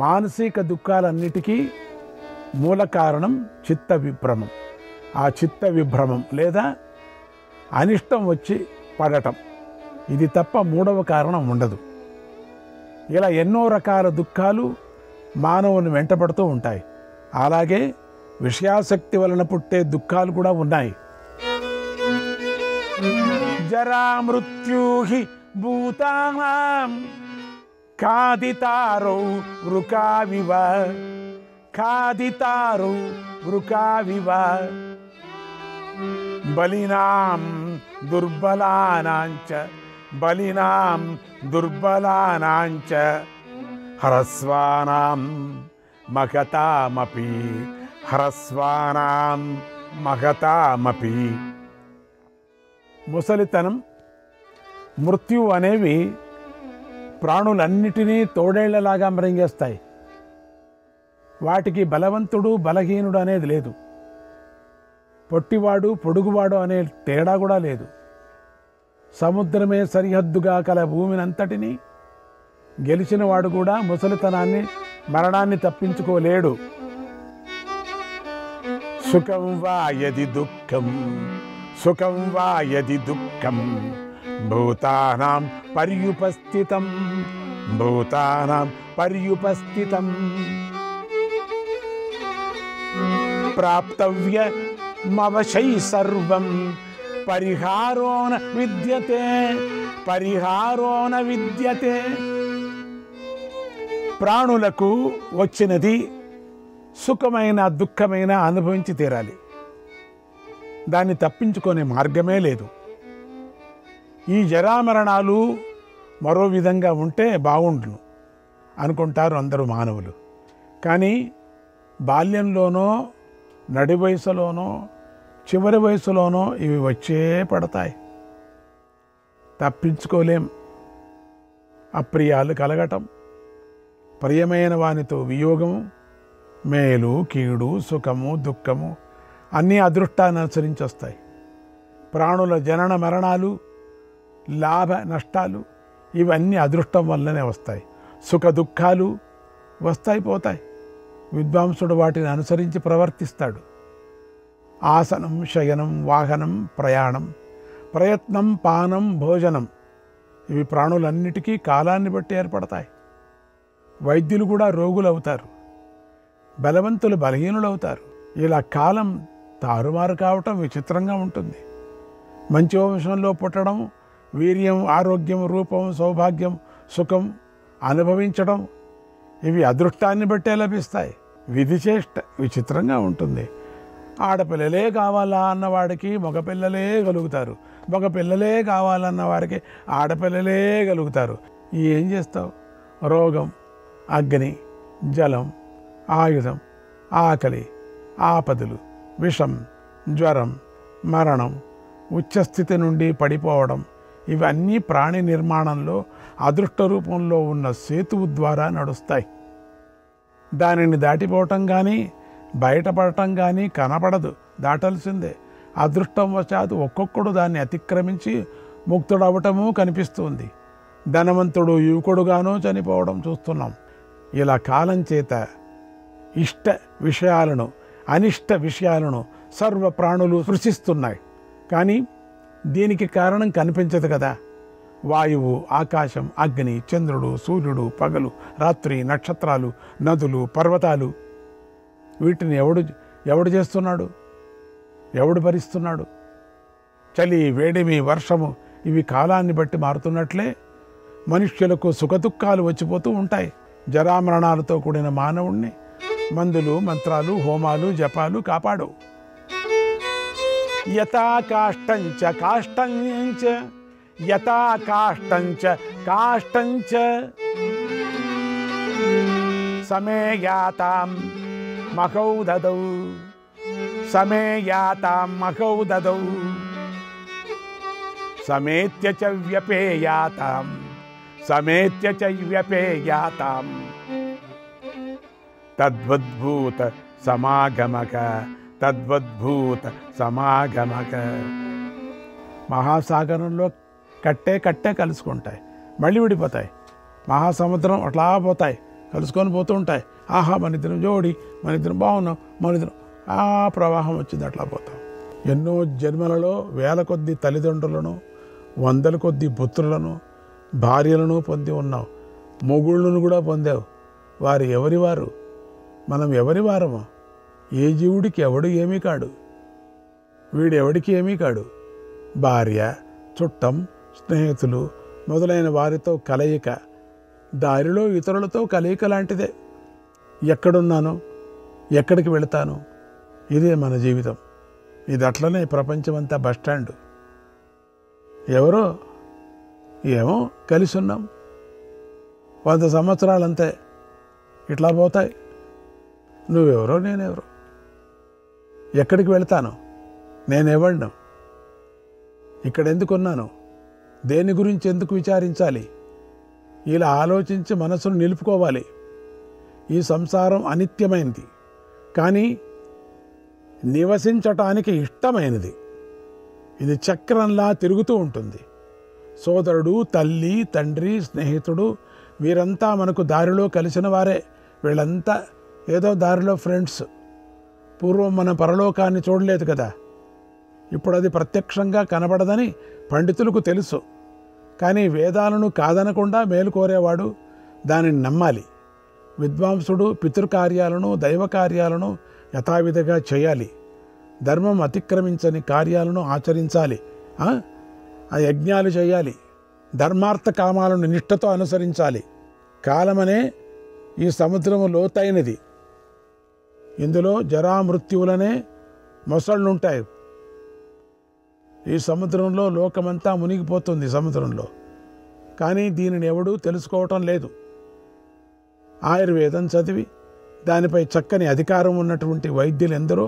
మానసిక దుఃఖాలన్నిటికీ మూల కారణం చిత్త విభ్రమం. ఆ చిత్త విభ్రమం లేదా అనిష్టం వచ్చి పడటం, ఇది తప్ప మూడవ కారణం ఉండదు. ఇలా ఎన్నో రకాల దుఃఖాలు మానవుని వెంటపడుతూ ఉంటాయి. అలాగే విషయాసక్తి వలన పుట్టే దుఃఖాలు కూడా ఉన్నాయి. జరా మృత్యూహి భూతానాం ఖాదితారౌ వృకావివ ఖాదితారౌ వృకావివ బలినాం దుర్బలానాంచ బలినాం దుర్బలానాంచ హ్రస్వానాం మహతామపి హ్రస్వానాం మహతామపి. ముసలితనం, మృత్యు అనేవి ప్రాణులన్నిటినీ తోడేళ్లలాగా మరింగేస్తాయి. వాటికి బలవంతుడు బలహీనుడు అనేది లేదు, పొట్టివాడు పొడుగువాడు అనే తేడా కూడా లేదు. సముద్రమే సరిహద్దుగా కల భూమినంతటినీ గెలిచినవాడు కూడా ముసలితనాన్ని మరణాన్ని తప్పించుకోలేడు. సుఖం వా యది దుఃఖం సుఖం వా యది దుఃఖం భూతానాం పర్యుపస్థితం భూతానాం పర్యుపస్థితం. ప్రాప్తవ్యమవశై సర్వం పరిహారో న విద్యతే పరిహారో న విద్యతే. ప్రాణులకు వచ్చినది సుఖమైన దుఃఖమైన అనుభవించి తీరాలి, దాన్ని తప్పించుకునే మార్గమే లేదు. ఈ జరామరణాలు మరో విధంగా ఉంటే బాగుండును అనుకుంటారు అందరూ మానవులు. కానీ బాల్యంలోనో నడి వయసులోనో చివరి వయసులోనో ఇవి వచ్చే పడతాయి, తప్పించుకోలేం. అప్రియాలు కలగటం, ప్రియమైన వానితో వియోగము, మేలు కీడు సుఖము దుఃఖము అన్నీ అదృష్టాన్ని అనుసరించి వస్తాయి. ప్రాణుల జనన మరణాలు లాభ నష్టాలు ఇవన్నీ అదృష్టం వల్లనే వస్తాయి. సుఖ దుఃఖాలు వస్తాయి పోతాయి. విద్వాంసుడు వాటిని అనుసరించి ప్రవర్తిస్తాడు. ఆసనం శయనం వాహనం ప్రయాణం ప్రయత్నం పానం భోజనం ఇవి ప్రాణులన్నిటికీ కాలాన్ని బట్టి ఏర్పడతాయి. వైద్యులు కూడా రోగులు అవుతారు, బలవంతులు బలహీనులు అవుతారు. ఇలా కాలం తారుమారు కావటం విచిత్రంగా ఉంటుంది. మంచి వంశంలో పుట్టడం, వీర్యం ఆరోగ్యం రూపం సౌభాగ్యం సుఖం అనుభవించడం ఇవి అదృష్టాన్ని బట్టే లభిస్తాయి. విధిచేష్ట విచిత్రంగా ఉంటుంది. ఆడపిల్లలే కావాలా అన్నవాడికి మగపిల్లలే కలుగుతారు, మగపిల్లలే కావాలన్న వారికి ఆడపిల్లలే కలుగుతారు. ఏం చేస్తావు? రోగం, అగ్ని, జలం, ఆయుధం, ఆకలి, ఆపదలు, విషం, జ్వరం, మరణం, ఉచ్చస్థితి నుండి పడిపోవడం ఇవన్నీ ప్రాణి నిర్మాణంలో అదృష్ట రూపంలో ఉన్న సేతువు ద్వారా నడుస్తాయి. దానిని దాటిపోవటం కానీ బయటపడటం కానీ కనపడదు, దాటాల్సిందే. అదృష్టం వశాత్తు ఒక్కొక్కడు దాన్ని అతిక్రమించి ముక్తుడవటము కనిపిస్తుంది. ధనవంతుడు యువకుడుగానూ చనిపోవడం చూస్తున్నాం. ఇలా కాలం చేత ఇష్ట విషయాలను అనిష్ట విషయాలను సర్వ ప్రాణులు సృష్టిస్తున్నాయి. కానీ దీనికి కారణం కనిపించదు కదా. వాయువు, ఆకాశం, అగ్ని, చంద్రుడు, సూర్యుడు, పగలు, రాత్రి, నక్షత్రాలు, నదులు, పర్వతాలు వీటిని ఎవడు చేస్తున్నాడు? ఎవడు భరిస్తున్నాడు? చలి, వేడిమి, వర్షము ఇవి కాలాన్ని బట్టి మారుతున్నట్లే మనుష్యులకు సుఖదుఖాలు వచ్చిపోతూ ఉంటాయి. జరామరణాలతో కూడిన మానవుణ్ణి మందులు మంత్రాలు హోమాలు జపాలు కాపాడు. యథా కాష్టంచ కాష్టంచ యథా కాష్టంచ కాష్టంచ సమేయాతాం మహౌదదౌ సమేయాతాం మహౌదదౌ సమేత్య చ వ్యపేయాతాం సమేత్య చ వ్యపేయాతాం తద్వద్భూత సమాగమక తద్వద్భూత సమాగమక. మహాసాగరంలో కట్టే కలుసుకుంటాయి, మళ్ళీ విడిపోతాయి. మహాసముద్రం అట్లా పోతాయి, కలుసుకొని పోతూ ఉంటాయి. ఆహా మన ఇద్దరం జోడి, మన ఇద్దరం బాగున్నాం, మన ఇద్దరం ఆ ప్రవాహం వచ్చింది, అట్లా పోతాం. ఎన్నో జన్మలలో వేల కొద్ది తల్లిదండ్రులను, వందల కొద్ది పుత్రులను, భార్యలను పొంది ఉన్నావు. మొగుళ్ళను కూడా పొందావు. వారు ఎవరివారు, మనం ఎవరి వారము? ఏ జీవుడికి ఎవడు ఏమీ కాడు, వీడెవడికి ఏమీ కాడు. భార్య, చుట్టం, స్నేహితులు మొదలైన వారితో కలయిక, దారిలో ఇతరులతో కలయిక లాంటిదే. ఎక్కడున్నాను, ఎక్కడికి వెళతాను, ఇదే మన జీవితం. ఇది అట్లనే ప్రపంచమంతా బస్టాండు. ఎవరో ఏమో కలిసి ఉన్నాం, 100 సంవత్సరాలంతే, ఇట్లా పోతాయి. నువ్వెవరో నేనెవరో, ఎక్కడికి వెళతాను, నేనెవడిను, ఇక్కడ ఎందుకున్నాను, దేని గురించి ఎందుకు విచారించాలి, ఇలా ఆలోచించి మనసును నిలుపుకోవాలి. ఈ సంసారం అనిత్యమైనది, కానీ నివసించటానికి ఇష్టమైనది. ఇది చక్రంలా తిరుగుతూ ఉంటుంది. సోదరుడు, తల్లి, తండ్రి, స్నేహితుడు వీరంతా మనకు దారిలో కలిసిన వారే. వీళ్ళంతా ఏదో దారిలో ఫ్రెండ్స్. పూర్వం మనం పరలోకాన్ని చూడలేదు కదా, ఇప్పుడు అది ప్రత్యక్షంగా కనబడదని పండితులకు తెలుసు. కానీ వేదాలను కాదనకుండా మేలు కోరేవాడు దానిని నమ్మాలి. విద్వాంసుడు పితృకార్యాలను, దైవ కార్యాలను యథావిధిగా చేయాలి. ధర్మం అతిక్రమించని కార్యాలను ఆచరించాలి. ఆ యజ్ఞాలు చేయాలి. ధర్మార్థ కామాలను నిష్ఠతో అనుసరించాలి. కాలమనే ఈ సముద్రము లోతైనది. ఇందులో జరామృత్యువులనే మొసళ్ళుంటాయి. ఈ సముద్రంలో లోకమంతా మునిగిపోతుంది సముద్రంలో. కానీ దీనిని ఎవడూ తెలుసుకోవటం లేదు. ఆయుర్వేదం చదివి దానిపై చక్కని అధికారం ఉన్నటువంటి వైద్యులు ఎందరో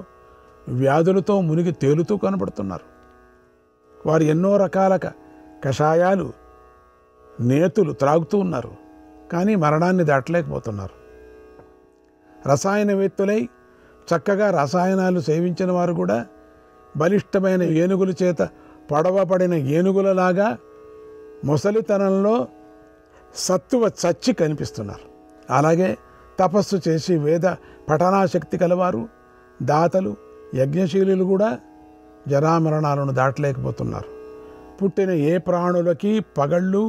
వ్యాధులతో మునిగి తేలుతూ కనబడుతున్నారు. వారు ఎన్నో రకాల కషాయాలు, నేతులు త్రాగుతూ ఉన్నారు, కానీ మరణాన్ని దాటలేకపోతున్నారు. రసాయనవేత్తలై చక్కగా రసాయనాలు సేవించిన వారు కూడా బలిష్టమైన ఏనుగుల చేత పొడవబడిన ఏనుగులలాగా ముసలితనంలో సత్తువ చచ్చి కనిపిస్తున్నారు. అలాగే తపస్సు చేసి వేద పఠనాశక్తి కలవారు, దాతలు, యజ్ఞశీలులు కూడా జరామరణాలను దాటలేకపోతున్నారు. పుట్టిన ఏ ప్రాణులకి పగళ్ళు,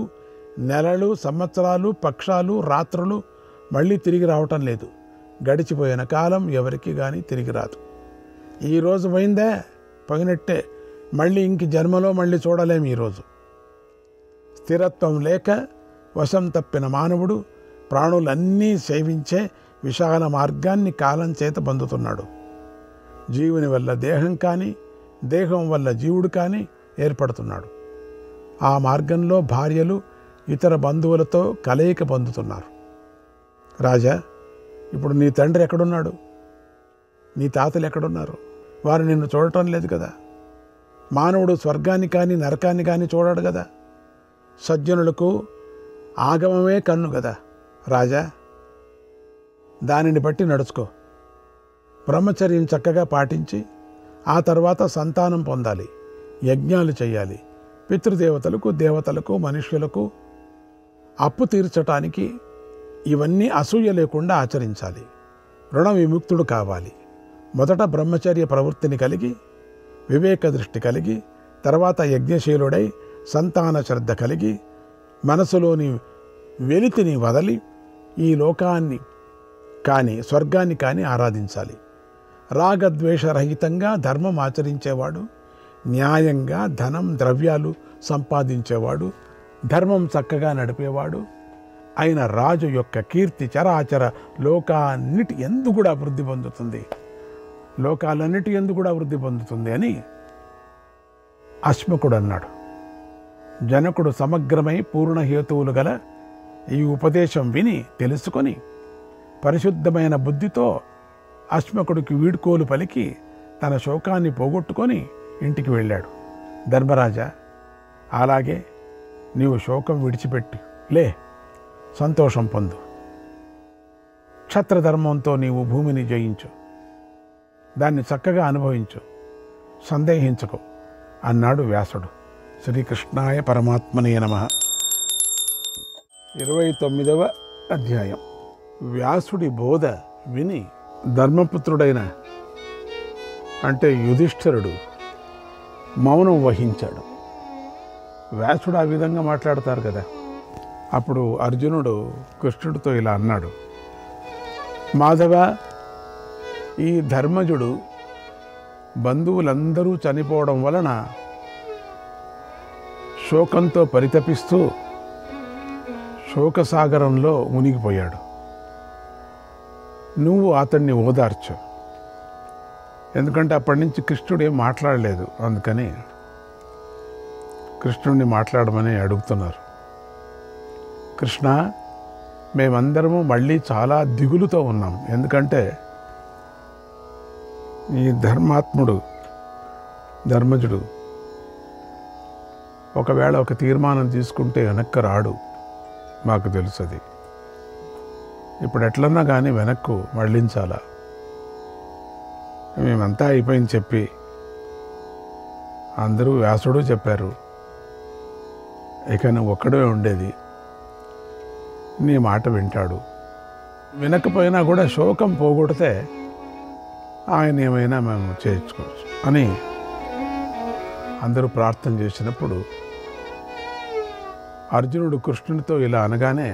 నెలలు, సంవత్సరాలు, పక్షాలు, రాత్రులు మళ్ళీ తిరిగి రావటం లేదు. గడిచిపోయిన కాలం ఎవరికి కానీ తిరిగి రాదు. ఈరోజు పోయిందే పోయినట్టే, మళ్ళీ ఇంక జన్మలో మళ్ళీ చూడలేము. ఈరోజు స్థిరత్వం లేక వశం తప్పిన మానవుడు ప్రాణులన్నీ సేవించే విశాల మార్గాన్ని కాలం చేత పొందుతున్నాడు. జీవుని వల్ల దేహం కానీ, దేహం వల్ల జీవుడు కానీ ఏర్పడుతున్నాడు. ఆ మార్గంలో భార్యలు ఇతర బంధువులతో కలయిక పొందుతున్నారు. రాజా, ఇప్పుడు నీ తండ్రి ఎక్కడున్నాడు, నీ తాతలు ఎక్కడున్నారు? వారు నిన్ను చూడటం లేదు కదా. మానవుడు స్వర్గాన్ని కానీ నరకాన్ని కానీ చూడడు కదా. సజ్జనులకు ఆగమమే కన్ను కదా. రాజా, దానిని బట్టి నడుచుకో. బ్రహ్మచర్యం చక్కగా పాటించి ఆ తర్వాత సంతానం పొందాలి, యజ్ఞాలు చేయాలి. పితృదేవతలకు, దేవతలకు, మనుష్యులకు అప్పు తీర్చటానికి ఇవన్నీ అసూయ లేకుండా ఆచరించాలి. రుణ విముక్తుడు కావాలి. మొదట బ్రహ్మచర్య ప్రవృత్తిని కలిగి, వివేక దృష్టి కలిగి, తర్వాత యజ్ఞశీలుడై సంతాన శ్రద్ధ కలిగి, మనసులోని వెలితిని వదలి ఈ లోకాన్ని కానీ స్వర్గాన్ని కానీ ఆరాధించాలి. రాగద్వేషరహితంగా ధర్మం ఆచరించేవాడు, న్యాయంగా ధనం, ద్రవ్యాలు సంపాదించేవాడు, ధర్మం చక్కగా నడిపేవాడు అయిన రాజు యొక్క కీర్తి చరాచర లోకాన్నిటి ఎందు కూడా వృద్ధి పొందుతుంది, లోకాలన్నిటి ఎందు కూడా వృద్ధి పొందుతుంది అని అశ్మకుడు అన్నాడు. జనకుడు సమగ్రమై పూర్ణ హేతువులు గల ఈ ఉపదేశం విని తెలుసుకొని పరిశుద్ధమైన బుద్ధితో అశ్మకుడికి వీడ్కోలు పలికి తన శోకాన్ని పోగొట్టుకొని ఇంటికి వెళ్ళాడు. ధర్మరాజా, అలాగే నీవు శోకం విడిచిపెట్టి లే, సంతోషం పొందు. క్షత్రధర్మంతో నీవు భూమిని జయించు, దాన్ని చక్కగా అనుభవించు, సందేహించకు అన్నాడు వ్యాసుడు. శ్రీకృష్ణాయ పరమాత్మనే నమః. 29వ అధ్యాయం. వ్యాసుడి బోధ విని ధర్మపుత్రుడైన అంటే యుధిష్ఠిరుడు మౌనం వహించాడు. వ్యాసుడు ఆ విధంగా మాట్లాడతారు కదా. అప్పుడు అర్జునుడు కృష్ణుడితో ఇలా అన్నాడు, మాధవ, ఈ ధర్మజుడు బంధువులందరూ చనిపోవడం వలన శోకంతో పరితపిస్తూ శోకసాగరంలో మునిగిపోయాడు. నువ్వు అతన్ని ఓదార్చు. ఎందుకంటే అప్పటి నుంచి కృష్ణుడు ఏం మాట్లాడలేదు, అందుకని కృష్ణుడిని మాట్లాడమని అడుగుతున్నారు. కృష్ణ, మేమందరము మళ్ళీ చాలా దిగులుతో ఉన్నాం. ఎందుకంటే ఈ ధర్మజుడు ఒకవేళ ఒక తీర్మానం తీసుకుంటే వెనక్కి రాడు, మాకు తెలుసు అది. ఇప్పుడు ఎట్లన్నా కానీ వెనక్కు మళ్ళించాలా. మేమంతా అయిపోయింది చెప్పి అందరూ వ్యాసుడు చెప్పారు, ఇక నువ్వు ఒక్కడే ఉండేది, నీ మాట వింటాడు. వినకపోయినా కూడా శోకం పోగొడితే ఆయన ఏమైనా మేము చేయించుకోవచ్చు అని అందరూ ప్రార్థన చేసినప్పుడు అర్జునుడు కృష్ణునితో ఇలా అనగానే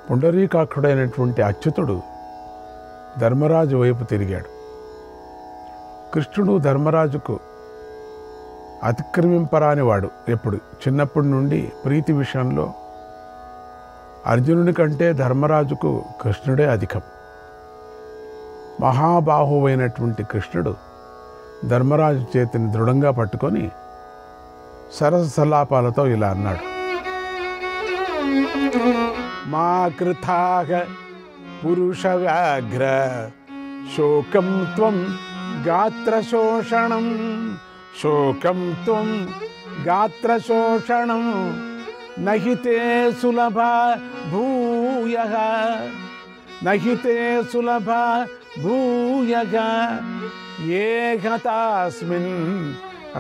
పుండరీకాక్షుడైనటువంటి అచ్యుతుడు ధర్మరాజు వైపు తిరిగాడు. కృష్ణుడు ధర్మరాజుకు అతిక్రమింపరాని వాడు. ఎప్పుడు చిన్నప్పటి నుండి ప్రీతి విషయంలో అర్జునుడి కంటే ధర్మరాజుకు కృష్ణుడే అధికం. మహాబాహువైనటువంటి కృష్ణుడు ధర్మరాజు చేతిని దృఢంగా పట్టుకొని సరస సల్లాపాలతో ఇలా అన్నాడు, మా కృతాగ పురుష వ్యాఘ్ర శోకం త్వం గాత్ర శోషణం, శోకం త్వం గాత్ర శోషణం నహితే సులభ భూయః, నహితే సులభ భూయః ఏకతాస్మిన్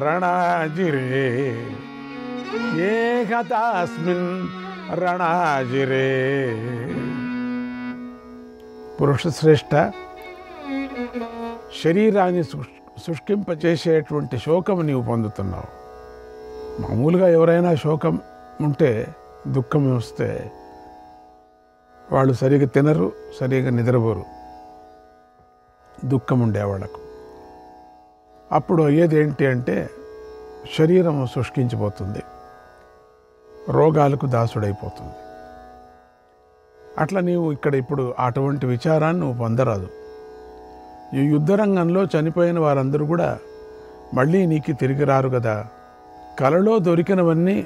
రణాజిరే, ఏకతాస్మిన్ రణాజిరే. పురుషశ్రేష్ఠ, శరీరాన్ని శుష్కింపచేసేటువంటి శోకం నీవు పొందుతున్నావు. మామూలుగా ఎవరైనా శోకం ఉంటే, దుఃఖం వస్తే వాళ్ళు సరిగా తినరు, సరిగా నిద్రపోరు, దుఃఖం ఉండేవాళ్ళకు. అప్పుడు అయ్యేది ఏంటి అంటే శరీరం శుష్కించిపోతుంది, రోగాలకు దాసుడైపోతుంది. అట్లా నీవు ఇక్కడ ఇప్పుడు అటువంటి విచారాన్ని నువ్వు పొందరాదు. ఈ యుద్ధరంగంలో చనిపోయిన వారందరూ కూడా మళ్ళీ నీకు తిరిగి రారు కదా. కలలో దొరికినవన్నీ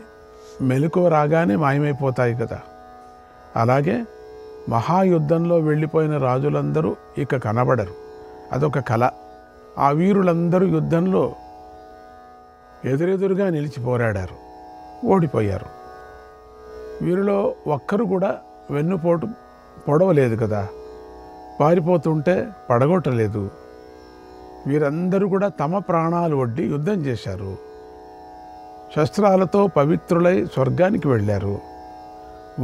మెలకువ రాగానే మాయమైపోతాయి కదా. అలాగే మహాయుద్ధంలో వెళ్ళిపోయిన రాజులందరూ ఇక కనబడరు, అదొక కళ. ఆ వీరులందరూ యుద్ధంలో ఎదురెదురుగా నిలిచి పోరాడారు, ఓడిపోయారు. వీరిలో ఒక్కరు కూడా వెన్నుపోటు పొడవలేదు కదా, పారిపోతుంటే పడగొట్టలేదు. వీరందరూ కూడా తమ ప్రాణాలు ఒడ్డి యుద్ధం చేశారు, శస్త్రాలతో పవిత్రులై స్వర్గానికి వెళ్ళారు.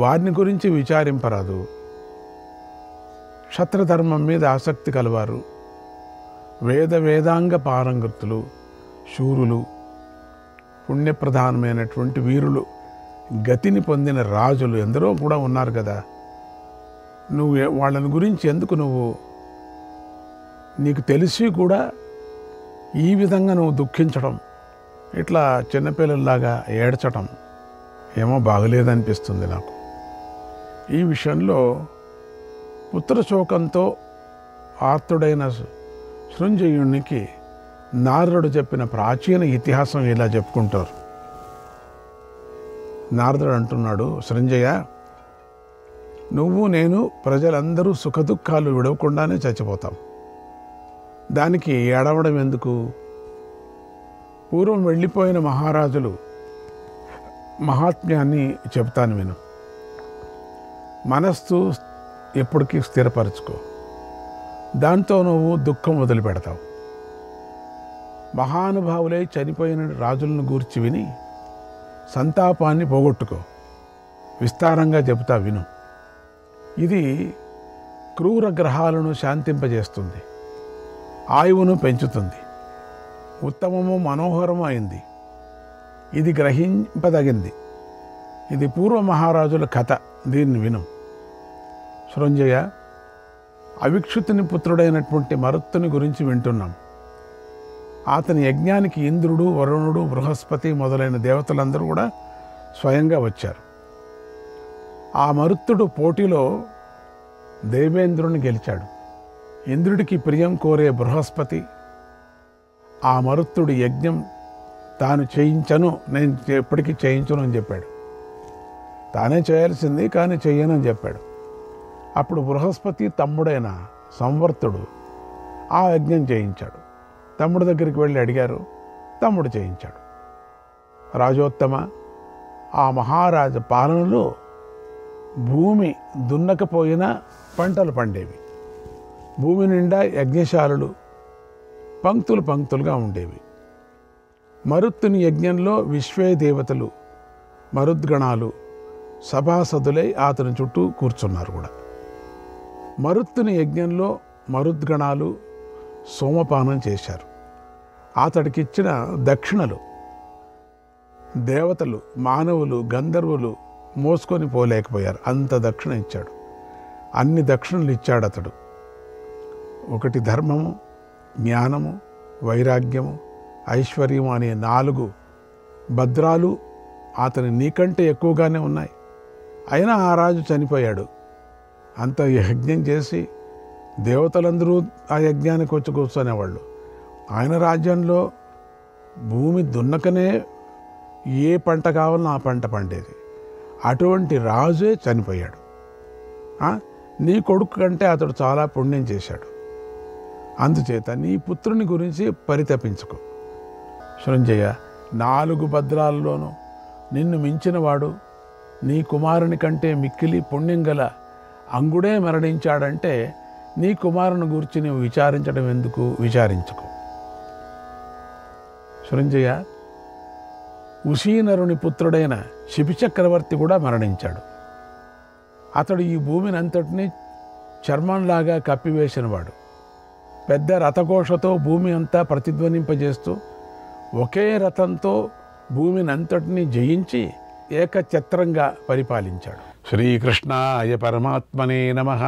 వారిని గురించి విచారింపరాదు. క్షత్రధర్మం మీద ఆసక్తి కలవారు, వేదాంగ పారంగతులు, శూరులు, పుణ్యప్రధానమైనటువంటి వీరులు, గతిని పొందిన రాజులు ఎందరో కూడా ఉన్నారు కదా. నువ్వు వాళ్ళని గురించి ఎందుకు నీకు తెలిసి కూడా ఈ విధంగా నువ్వు దుఃఖించడం, ఇట్లా చిన్నపిల్లల్లాగా ఏడ్చటం ఏమో బాగలేదనిపిస్తుంది నాకు. ఈ విషయంలో పుత్రశోకంతో ఆర్తుడైన శృంజయునికి నారదుడు చెప్పిన ప్రాచీన ఇతిహాసం ఇలా చెప్పుకుంటారు. నారదుడు అంటున్నాడు, శృంజయ, నువ్వు నేను ప్రజలందరూ సుఖదుఖాలు విడవకుండానే చచ్చిపోతాం. దానికి ఏడవడం ఎందుకు? పూర్వం వెళ్ళిపోయిన మహారాజులు మహాత్మ్యాన్ని చెప్తాను విను. మనస్సు ఎప్పటికీ స్థిరపరచుకో, దాంతో నువ్వు దుఃఖం వదిలిపెడతావు. మహానుభావులై చనిపోయిన రాజులను గూర్చి విని సంతాపాన్ని పోగొట్టుకో. విస్తారంగా చెబుతా విను. ఇది క్రూర గ్రహాలను శాంతింపజేస్తుంది, ఆయువును పెంచుతుంది, ఉత్తమము మనోహరము అయింది. ఇది గ్రహింపదగింది. ఇది పూర్వ మహారాజుల కథ. దీన్ని విను. సృంజయ, అవిక్షుతుని పుత్రుడైనటువంటి మరుత్తుని గురించి వింటున్నాం. అతని యజ్ఞానికి ఇంద్రుడు, వరుణుడు, బృహస్పతి మొదలైన దేవతలందరూ కూడా స్వయంగా వచ్చారు. ఆ మరుత్తుడు పోటీలో దేవేంద్రుని గెలిచాడు. ఇంద్రుడికి ప్రియం కోరే బృహస్పతి ఆ మరుత్తుడి యజ్ఞం తాను చేయించను, నేను ఎప్పటికీ చేయించను అని చెప్పాడు. తానే చేయాల్సింది కానీ చెయ్యను అని చెప్పాడు. అప్పుడు బృహస్పతి తమ్ముడైన సంవర్తుడు ఆ యజ్ఞం చేయించాడు. తమ్ముడి దగ్గరికి వెళ్ళి అడిగారు, తమ్ముడు చేయించాడు. రాజోత్తమ, ఆ మహారాజ పాలనలో భూమి దున్నకపోయినా పంటలు పండేవి. భూమి నిండా యజ్ఞశాలలు పంక్తులు పంక్తులుగా ఉండేవి. మరుత్తుని యజ్ఞంలో విశ్వే దేవతలు, మరుద్గణాలు సభాసదులై అతని చుట్టూ కూర్చున్నారు కూడా. మరుత్తుని యజ్ఞంలో మరుద్గణాలు సోమపానం చేశారు. అతడికిచ్చిన దక్షిణలు దేవతలు, మానవులు, గంధర్వులు మోసుకొని పోలేకపోయారు. అంత దక్షిణ ఇచ్చాడు. అన్ని దక్షిణలు ఇచ్చాడు అతడు. ఒకటి ధర్మము, జ్ఞానము, వైరాగ్యము, ఐశ్వర్యము అనే 4 భద్రాలు అతని నీకంటే ఎక్కువగానే ఉన్నాయి. అయినా ఆ రాజు చనిపోయాడు. అంత యజ్ఞం చేసి దేవతలందరూ ఆ యజ్ఞానికి వచ్చి కూర్చునేవాళ్ళు. ఆయన రాజ్యంలో భూమి దున్నకనే ఏ పంట కావాలన్నా ఆ పంట పండేది. అటువంటి రాజే చనిపోయాడు. నీ కొడుకు కంటే అతడు చాలా పుణ్యం చేశాడు. అందుచేత నీ పుత్రుని గురించి పరితపించుకో. సృంజయ, 4 భద్రాల్లోనూ నిన్ను మించినవాడు నీ కుమారుని కంటే మిక్కిలి పుణ్యం గల అంగుడే మరణించాడంటే నీ కుమారుని గురించి నీవు విచారించడం ఎందుకు? విచారించుకో. సృంజయ, ఉషీనరుని పుత్రుడైన శిపిచక్రవర్తి కూడా మరణించాడు. అతడు ఈ భూమిని అంతటినీ చర్మంలాగా కప్పివేసినవాడు. పెద్ద రథఘోషతో భూమి అంతా ప్రతిధ్వనింపజేస్తూ ఒకే రథంతో భూమిని అంతటినీ జయించి ఏకఛత్రంగా పరిపాలించాడు. శ్రీకృష్ణాయ పరమాత్మనే నమః.